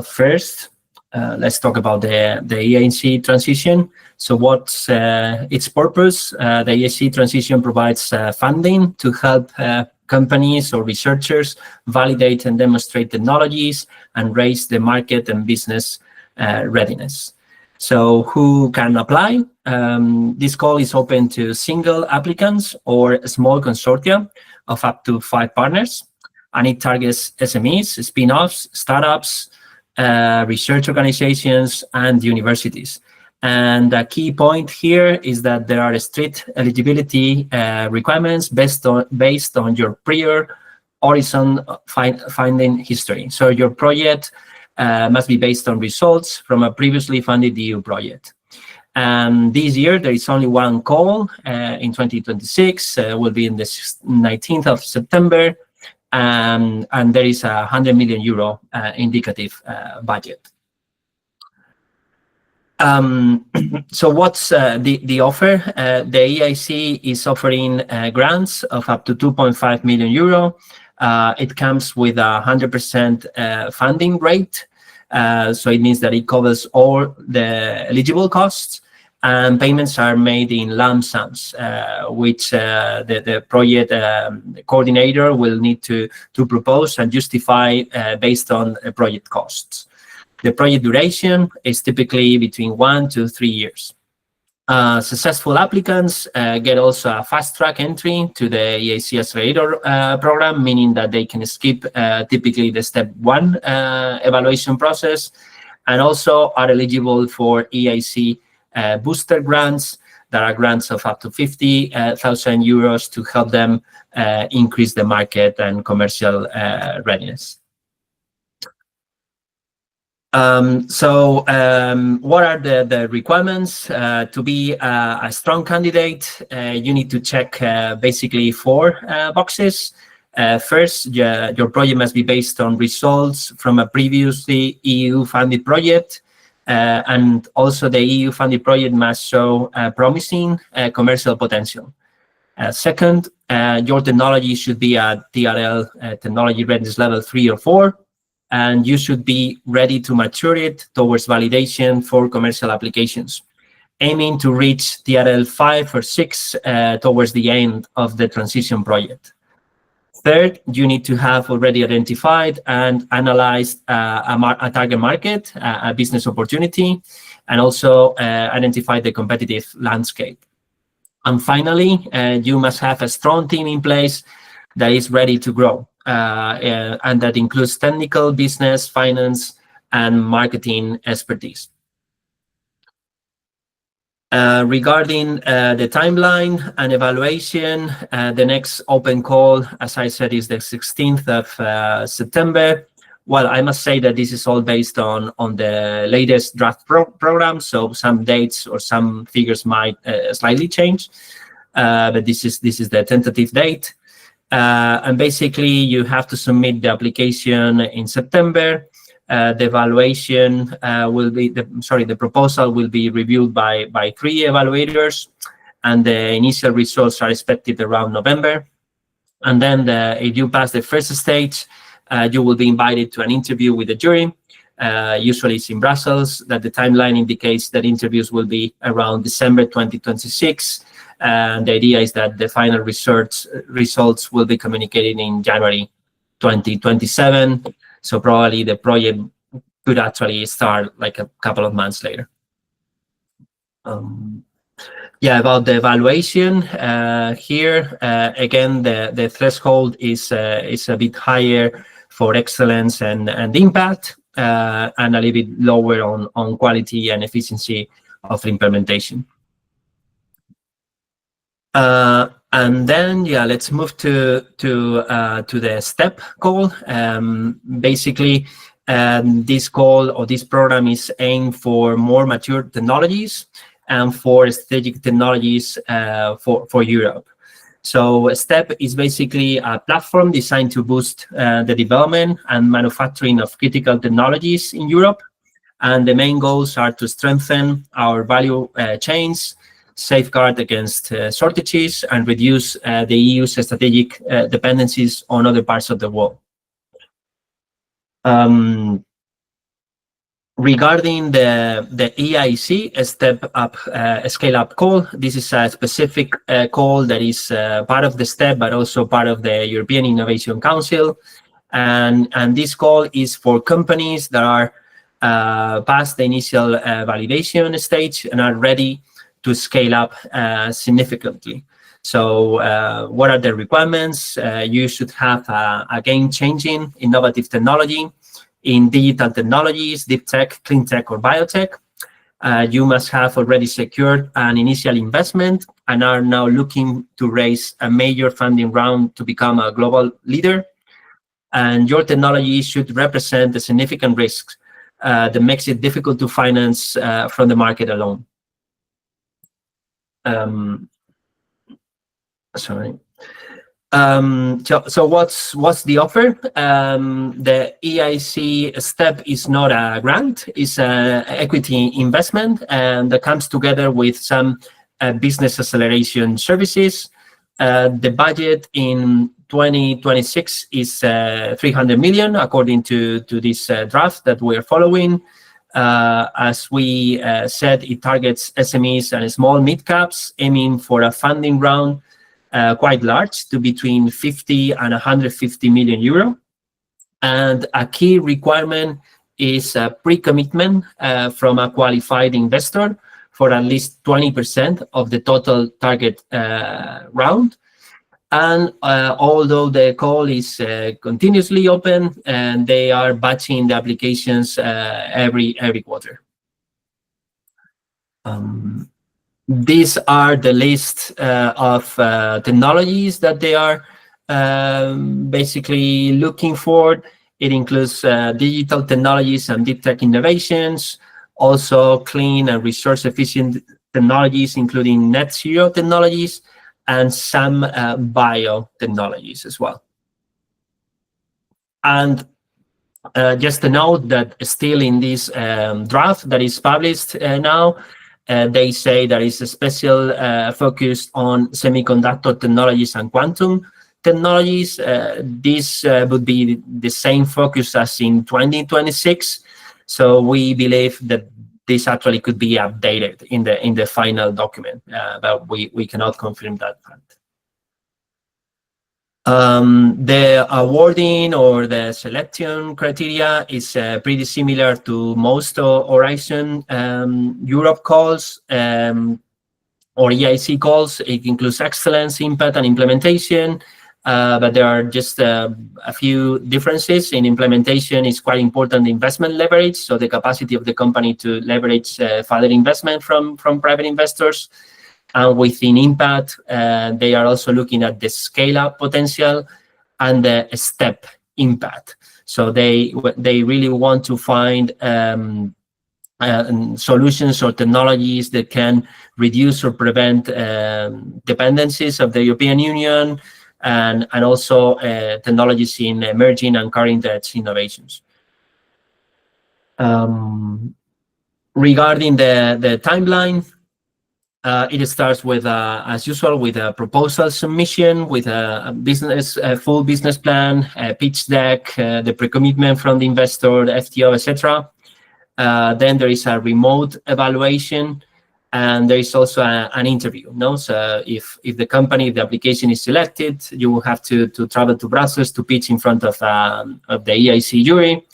First, let's talk about the EIC transition. So what's its purpose? The EIC transition provides funding to help companies or researchers validate and demonstrate technologies and raise the market and business readiness. So who can apply? This call is open to single applicants or small consortia of up to 5 partners, and it targets SMEs, spin-offs, startups, research organizations, and universities. And the key point here is that there are strict eligibility requirements based on your prior Horizon funding history. So your project must be based on results from a previously funded EU project. And this year, there is only one call in 2026, will be in the 19th of September, and there is a €100 million indicative budget. So what's the offer? The EIC is offering grants of up to €2.5 million. It comes with a 100% funding rate. So it means that it covers all the eligible costs, and payments are made in lump sums, which the project coordinator will need to propose and justify based on project costs. The project duration is typically between 1 to 3 years. Successful applicants get also a fast-track entry to the EIC Accelerator program, meaning that they can skip typically the step 1 evaluation process, and also are eligible for EIC booster grants that are grants of up to €50,000 to help them increase the market and commercial readiness. What are the requirements? To be a strong candidate, you need to check basically 4 boxes. First, your project must be based on results from a previously EU-funded project. And also the EU-funded project must show promising commercial potential. Second, your technology should be at TRL technology readiness level 3 or 4, and you should be ready to mature it towards validation for commercial applications, aiming to reach TRL 5 or 6 towards the end of the transition project. Third, you need to have already identified and analyzed a target market, a business opportunity, and also identify the competitive landscape. And finally, you must have a strong team in place that is ready to grow, and that includes technical, business, finance, and marketing expertise. Regarding the timeline and evaluation, the next open call, as I said, is the 16th of September. Well, I must say that this is all based on the latest draft program, so some dates or some figures might slightly change, but this is the tentative date. And basically, you have to submit the application in September. The evaluation the proposal will be reviewed by 3 evaluators, and the initial results are expected around November. And then if you pass the first stage, you will be invited to an interview with the jury. Usually it's in Brussels. That the timeline indicates that interviews will be around December 2026. And the idea is that the final results will be communicated in January 2027. So probably the project could actually start like a couple of months later. About the evaluation here, again, the threshold is a bit higher for excellence and impact, and a little bit lower on quality and efficiency of implementation. And then, let's move to the STEP call. Basically, this call or this program is aimed for more mature technologies and for strategic technologies for Europe. So STEP is basically a platform designed to boost the development and manufacturing of critical technologies in Europe. And the main goals are to strengthen our value chains, safeguard against shortages, and reduce the EU's strategic dependencies on other parts of the world. Regarding the EIC, a step up, scale up call, this is a specific call that is part of the STEP, but also part of the European Innovation Council. And this call is for companies that are past the initial validation stage and are ready to scale up significantly. So what are the requirements? You should have a game-changing innovative technology in digital technologies, deep tech, clean tech, or biotech. You must have already secured an initial investment and are now looking to raise a major funding round to become a global leader. And your technology should represent the significant risks that makes it difficult to finance from the market alone. So what's the offer? The EIC STEP is not a grant; it's an equity investment, and that comes together with some business acceleration services. The budget in 2026 is 300 million, according to this draft that we are following. As we said, it targets SMEs and small mid-caps, aiming for a funding round quite large, to between 50 and 150 million euro. And a key requirement is a pre-commitment from a qualified investor for at least 20% of the total target round. And although the call is continuously open, and they are batching the applications every quarter. These are the list of technologies that they are basically looking for. It includes digital technologies and deep tech innovations, also clean and resource efficient technologies, including net zero technologies, and some biotechnologies as well. And just a note that still in this draft that is published now, they say there is a special focus on semiconductor technologies and quantum technologies. This would be the same focus as in 2026. So we believe that this actually could be updated in the final document, but we cannot confirm that fact. The awarding or the selection criteria is pretty similar to most Horizon Europe calls or EIC calls. It includes excellence, impact, and implementation. But there are just a few differences. In implementation, it's quite important investment leverage, so the capacity of the company to leverage further investment from private investors. And within impact, they are also looking at the scale-up potential and the step impact. So they really want to find solutions or technologies that can reduce or prevent dependencies of the European Union, and also technologies in emerging and current-edge innovations. Regarding the timeline, it starts with, as usual, with a proposal submission, with a full business plan, a pitch deck, the pre-commitment from the investor, the FTO, etc. Then there is a remote evaluation, and there is also an interview. So if the application is selected, you will have to travel to Brussels to pitch in front of the EIC jury.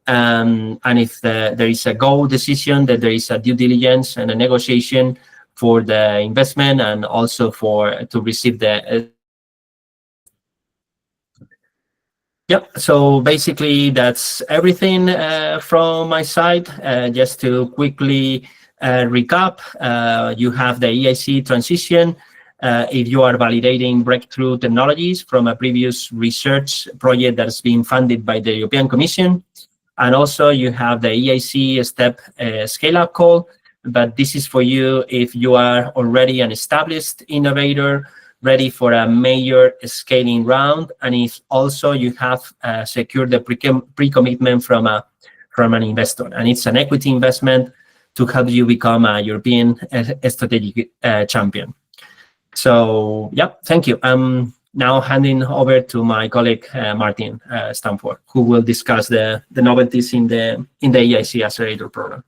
And if there is a go decision, that there is a due diligence and a negotiation for the investment, and also to receive the. So basically that's everything from my side. Just to quickly recap, you have the EIC transition. If you are validating breakthrough technologies from a previous research project that has been funded by the European Commission. And also you have the EIC step scale-up call, but this is for you if you are already an established innovator, ready for a major scaling round, and if also you have secured the pre-commitment from an investor. And it's an equity investment to help you become a European strategic champion. So, thank you. Now handing over to my colleague Martin Stanford, who will discuss the novelties in the EIC Accelerator program.